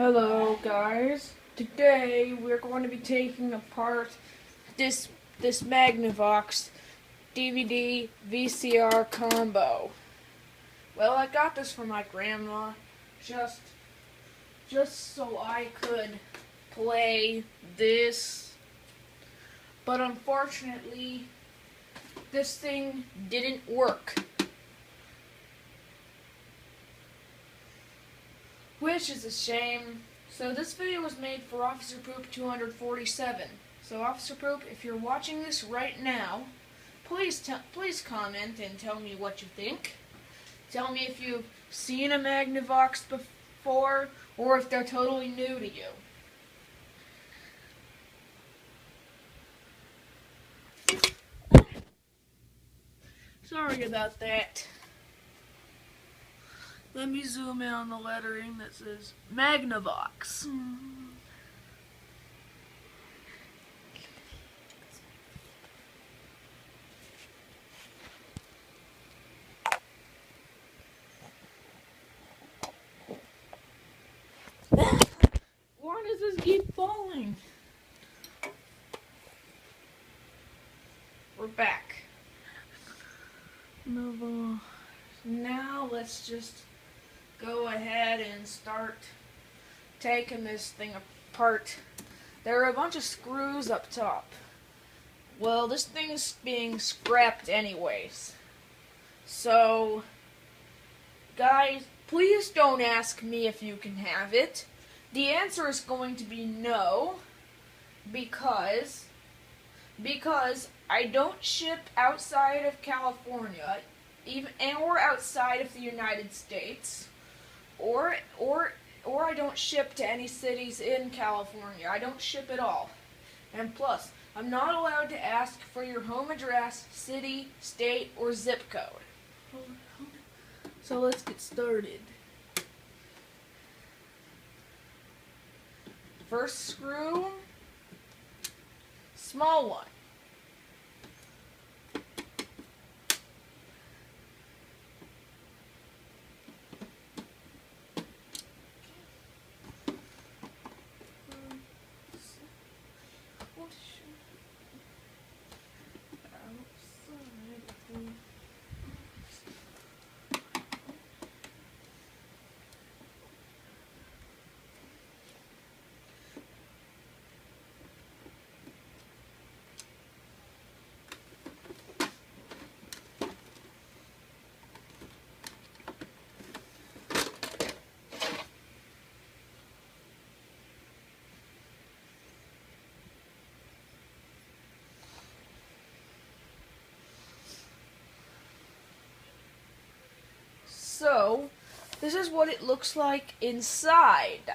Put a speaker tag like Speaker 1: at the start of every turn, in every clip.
Speaker 1: Hello guys, today we're going to be taking apart this Magnavox DVD VCR combo. Well, I got this from my grandma just so I could play this, but unfortunately this thing didn't work, which is a shame. So this video was made for OfficerPoop247. So OfficerPoop, if you're watching this right now, please comment and tell me what you think. Tell me if you've seen a Magnavox before or if they're totally new to you. Sorry about that. Let me zoom in on the lettering that says Magnavox. Why does this keep falling? We're back. Now let's just go ahead and start taking this thing apart. There are a bunch of screws up top. Well, this thing is being scrapped anyways. So, guys, please don't ask me if you can have it. The answer is going to be no, because I don't ship outside of California, or outside of the United States. Or I don't ship to any cities in California. I don't ship at all. And plus, I'm not allowed to ask for your home address, city, state, or zip code. So let's get started. First screw, small one. So, this is what it looks like inside.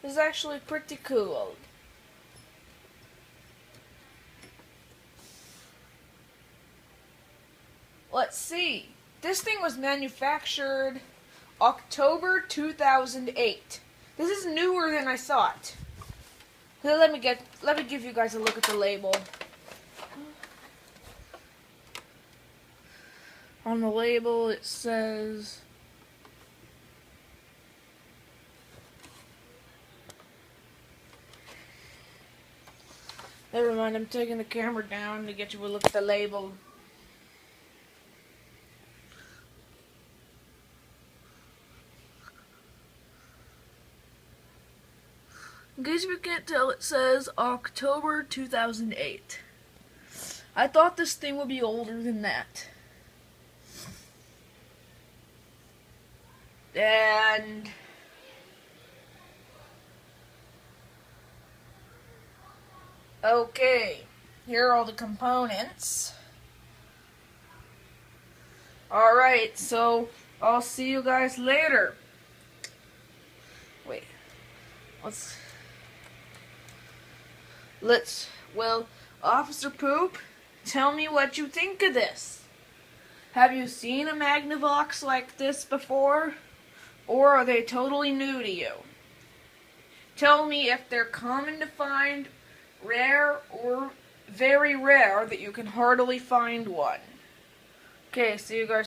Speaker 1: This is actually pretty cool. Let's see. This thing was manufactured October 2008. This is newer than I thought. So let me give you guys a look at the label. On the label it says never mind, I'm taking the camera down to get you a look at the label. In case you can't tell, it says October 2008. I thought this thing would be older than that. And okay, here are all the components. Alright, so I'll see you guys later. Wait, well, Officer Poop, tell me what you think of this. Have you seen a Magnavox like this before? Or are they totally new to you? Tell me if they're common to find, rare, or very rare that you can hardly find one. Okay, see you guys.